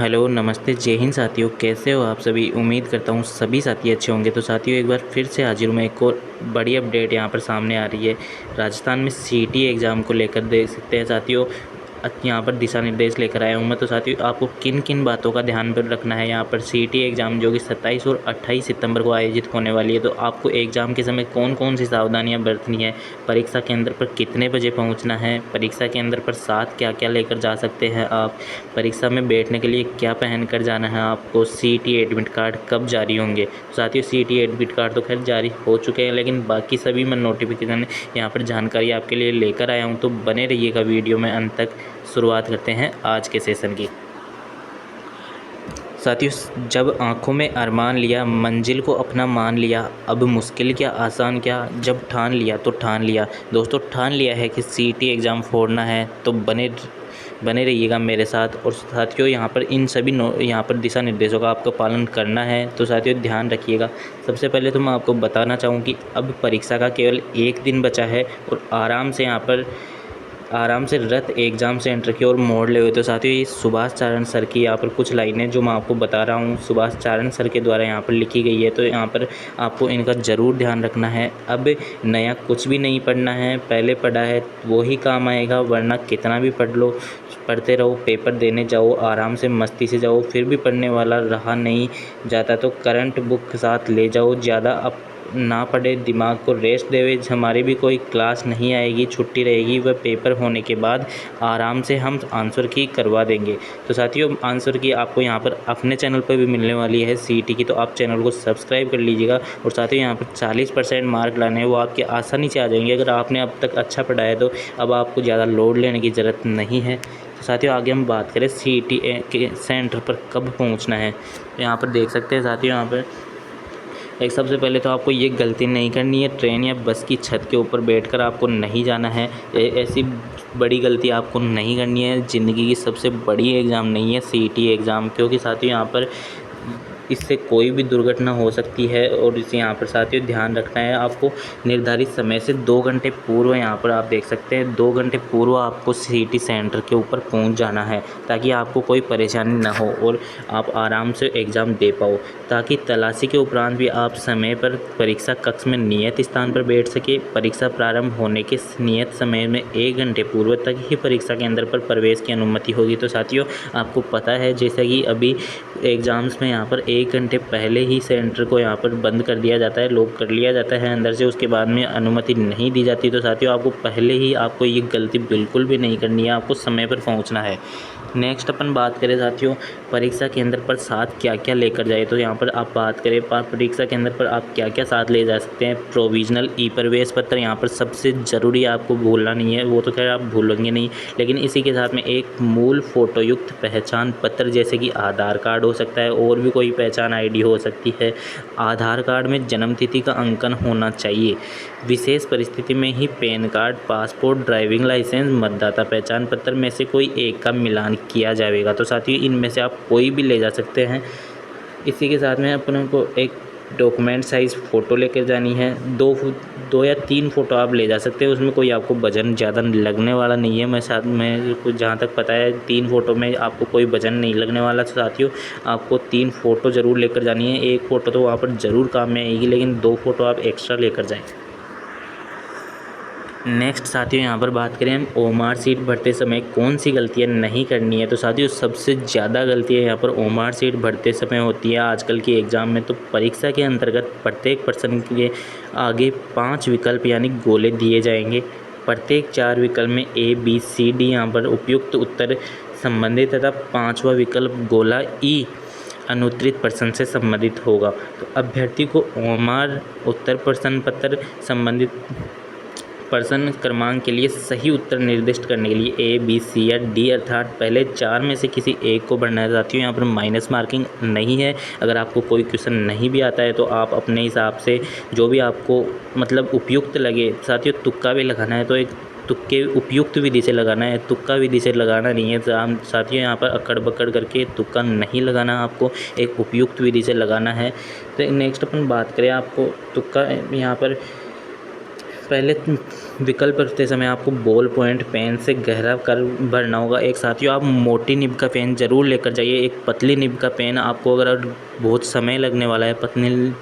Hello, नमस्ते, जय हिंद साथियों। कैसे हो आप सभी? उम्मीद करता हूँ सभी साथी अच्छे होंगे। तो साथियों, एक बार फिर से हाजिर हूँ मैं एक और बड़ी अपडेट यहाँ पर सामने आ रही है। राजस्थान में सीईटी एग्ज़ाम को लेकर देख सकते हैं साथियों, यहाँ पर दिशा निर्देश लेकर आया हूँ मैं। तो साथियों, आपको किन किन बातों का ध्यान पर रखना है यहाँ पर सीईटी एग्ज़ाम जो कि 27 और 28 सितंबर को आयोजित होने वाली है। तो आपको एग्ज़ाम के समय कौन कौन सी सावधानियाँ बरतनी है, परीक्षा केंद्र पर कितने बजे पहुँचना है, परीक्षा केंद्र पर साथ क्या क्या लेकर जा सकते हैं आप, परीक्षा में बैठने के लिए क्या पहन कर जाना है आपको, सीईटी एडमिट कार्ड कब जारी होंगे। तो साथियों, सीईटी एडमिट कार्ड तो खैर जारी हो चुके हैं, लेकिन बाकी सभी मैं नोटिफिकेशन यहाँ पर जानकारी आपके लिए लेकर आया हूँ। तो बने रहिएगा वीडियो में अंत तक। शुरुआत करते हैं आज के सेशन की। साथियों, जब आंखों में अरमान लिया, मंजिल को अपना मान लिया, अब मुश्किल क्या आसान क्या, जब ठान लिया तो ठान लिया। दोस्तों, ठान लिया है कि सीईटी एग्ज़ाम फोड़ना है तो बने रहिएगा मेरे साथ। और साथियों, यहाँ पर इन सभी यहाँ पर दिशा निर्देशों का आपको पालन करना है। तो साथियों, ध्यान रखिएगा। सबसे पहले तो मैं आपको बताना चाहूँ कि अब परीक्षा का केवल एक दिन बचा है और आराम से रथ एग्ज़ाम सेंटर की ओर मोड़ ले हुए। तो साथियों, ये सुभाष चारण सर की यहाँ पर कुछ लाइनें जो मैं आपको बता रहा हूँ, सुभाष चारण सर के द्वारा यहाँ पर लिखी गई है। तो यहाँ पर आपको इनका ज़रूर ध्यान रखना है। अब नया कुछ भी नहीं पढ़ना है, पहले पढ़ा है वो ही काम आएगा, वरना कितना भी पढ़ते रहो, पेपर देने जाओ, आराम से मस्ती से जाओ, फिर भी पढ़ने वाला रहा नहीं जाता तो करंट बुक साथ ले जाओ। ज़्यादा अब ना पढ़े, दिमाग को रेस्ट देवे। हमारी भी कोई क्लास नहीं आएगी, छुट्टी रहेगी, वह पेपर होने के बाद आराम से हम आंसर की करवा देंगे। तो साथियों, आंसर की आपको यहाँ पर अपने चैनल पर भी मिलने वाली है सीईटी की, तो आप चैनल को सब्सक्राइब कर लीजिएगा। और साथियों, यहाँ पर 40% मार्क लाने हैं, वो आपके आसानी से आ जाएंगे अगर आपने अब तक अच्छा पढ़ा है। तो अब आपको ज़्यादा लोड लेने की ज़रूरत नहीं है। तो साथियों, आगे हम बात करें सीईटी के सेंटर पर कब पहुँचना है। तो यहाँ पर देख सकते हैं साथियों, यहाँ पर एक सबसे पहले तो आपको ये गलती नहीं करनी है, ट्रेन या बस की छत के ऊपर बैठकर आपको नहीं जाना है। ऐसी बड़ी गलती आपको नहीं करनी है। ज़िंदगी की सबसे बड़ी एग्ज़ाम नहीं है सीईटी एग्ज़ाम, क्योंकि साथियों यहाँ पर इससे कोई भी दुर्घटना हो सकती है। और इसे यहाँ पर साथियों ध्यान रखना है, आपको निर्धारित समय से 2 घंटे पूर्व, यहाँ पर आप देख सकते हैं 2 घंटे पूर्व आपको सीईटी सेंटर के ऊपर पहुँच जाना है, ताकि आपको कोई परेशानी ना हो और आप आराम से एग्ज़ाम दे पाओ। ताकि तलाशी के उपरांत भी आप समय पर परीक्षा कक्ष में नियत स्थान पर बैठ सके। परीक्षा प्रारंभ होने के नियत समय में 1 घंटे पूर्व तक ही परीक्षा केंद्र पर प्रवेश की अनुमति होगी। तो साथियों, आपको पता है जैसा कि अभी एग्ज़ाम्स में यहाँ पर 1 घंटे पहले ही सेंटर को यहाँ पर बंद कर दिया जाता है, लॉक कर लिया जाता है अंदर से, उसके बाद में अनुमति नहीं दी जाती। तो साथियों, आपको पहले ही आपको ये गलती बिल्कुल भी नहीं करनी है, आपको समय पर पहुँचना है। नेक्स्ट अपन बात करें साथियों, परीक्षा केंद्र पर साथ क्या क्या लेकर जाए। तो यहाँ पर आप बात करें परीक्षा केंद्र पर आप क्या क्या साथ ले जा सकते हैं। प्रोविज़नल ई प्रवेश पत्र यहाँ पर सबसे ज़रूरी, आपको भूलना नहीं है, वो तो खैर आप भूलेंगे नहीं, लेकिन इसी के साथ में एक मूल फ़ोटोयुक्त पहचान पत्र, जैसे कि आधार कार्ड हो सकता है, और भी कोई पहचान आईडी हो सकती है। आधार कार्ड में जन्मतिथि का अंकन होना चाहिए। विशेष परिस्थिति में ही PAN card, passport, driving licence, मतदाता पहचान पत्र में से कोई एक का मिलान किया जाएगा। तो साथियों, इनमें से आप कोई भी ले जा सकते हैं। इसी के साथ में अपन को एक डॉक्यूमेंट साइज़ फ़ोटो लेकर जानी है। दो या 3 फ़ोटो आप ले जा सकते हैं, उसमें कोई आपको वजन ज़्यादा लगने वाला नहीं है। मैं कुछ जहाँ तक पता है 3 फ़ोटो में आपको कोई वजन नहीं लगने वाला। तो साथियों, आपको 3 फ़ोटो ज़रूर लेकर जानी है। 1 फ़ोटो तो वहाँ पर ज़रूर काम में आएगी, लेकिन 2 फ़ोटो आप एक्स्ट्रा लेकर जाएँ। नेक्स्ट साथियों, यहाँ पर बात करें हम ओमार सीट भरते समय कौन सी गलतियाँ नहीं करनी है। तो साथियों, सबसे ज़्यादा गलतियाँ यहाँ पर ओमार सीट भरते समय होती है आजकल की एग्ज़ाम में। तो परीक्षा के अंतर्गत प्रत्येक प्रश्न के आगे 5 विकल्प यानी गोले दिए जाएंगे। प्रत्येक 4 विकल्प में A, B, C, D यहाँ पर उपयुक्त उत्तर संबंधित तथा 5वां विकल्प गोला E अनुत्तरित प्रश्न से संबंधित होगा। तो अभ्यर्थी को ओमार उत्तर प्रश्न पत्र संबंधित प्रश्न क्रमांक के लिए सही उत्तर निर्दिष्ट करने के लिए A, B, C या D अर्थात पहले 4 में से किसी एक को भरना है। साथियों, यहाँ पर माइनस मार्किंग नहीं है। अगर आपको कोई क्वेश्चन नहीं भी आता है तो आप अपने हिसाब से जो भी आपको मतलब उपयुक्त लगे, साथियों तुक्का भी लगाना है तो एक तुक्के उपयुक्त विधि से लगाना है, तुक्का विधि से लगाना नहीं है। साथियों, यहाँ पर अकड़ बकड़ करके तुक्का नहीं लगाना, आपको एक उपयुक्त विधि से लगाना है। तो नेक्स्ट अपन बात करें, आपको तुक्का यहाँ पर पहले विकल्प भरते समय आपको बॉल पॉइंट पेन से गहरा कर भरना होगा। एक साथियों, आप मोटी निब का पेन ज़रूर लेकर जाइए। एक पतली निब का पेन आपको अगर बहुत समय लगने वाला है,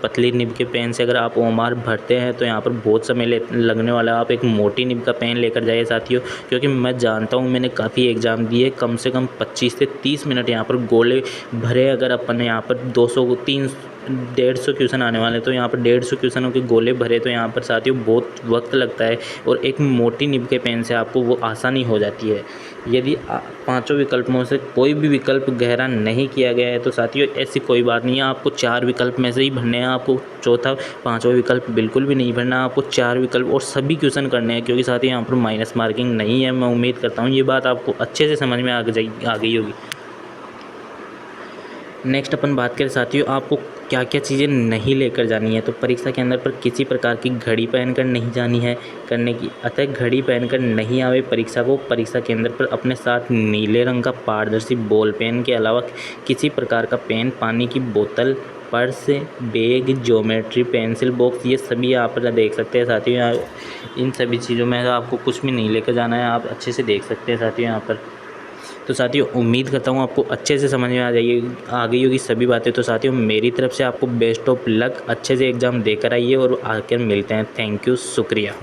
पतली निब के पेन से अगर आप ओमार भरते हैं तो यहाँ पर बहुत समय लगने वाला है। आप एक मोटी निब का पेन लेकर जाइए साथियों, क्योंकि मैं जानता हूँ, मैंने काफ़ी एग्ज़ाम दिए, कम से कम 25 से 30 मिनट यहाँ पर गोले भरे। अगर अपन यहाँ पर 150 क्वेश्चन आने वाले हैं तो यहाँ पर 150 क्वेश्चनों के गोले भरे तो यहाँ पर साथियों बहुत वक्त लगता है, और एक मोटी निब के पेन से आपको वो आसानी हो जाती है। यदि पांचों विकल्पों से कोई भी विकल्प गहरा नहीं किया गया है तो साथियों ऐसी कोई बात नहीं है, आपको 4 विकल्प में से ही भरने हैं। आपको चौथा पांचवा विकल्प बिल्कुल भी नहीं भरना, आपको 4 विकल्प और सभी क्वेश्चन करने हैं, क्योंकि साथियों यहाँ पर माइनस मार्किंग नहीं है। मैं उम्मीद करता हूँ ये बात आपको अच्छे से समझ में आ गई होगी। नेक्स्ट अपन बात करें साथियों, आपको क्या क्या चीज़ें नहीं लेकर जानी है। तो परीक्षा के अंदर पर किसी प्रकार की घड़ी पहनकर नहीं जानी है करने की, अतः घड़ी पहनकर नहीं आवे परीक्षा को। परीक्षा केंद्र पर अपने साथ नीले रंग का पारदर्शी बॉल पेन के अलावा किसी प्रकार का पेन, पानी की बोतल, purse, bag, geometry, pencil box, ये सभी आप देख सकते हैं साथियों। इन सभी चीज़ों में आपको कुछ भी नहीं लेकर जाना है, आप अच्छे से देख सकते हैं साथियों यहाँ पर। तो साथियों उम्मीद करता हूँ आपको अच्छे से समझ में आ गई होगी सभी बातें। तो साथियों मेरी तरफ से आपको बेस्ट ऑफ लक, अच्छे से एग्ज़ाम देकर आइए और आकर मिलते हैं। थैंक यू, शुक्रिया।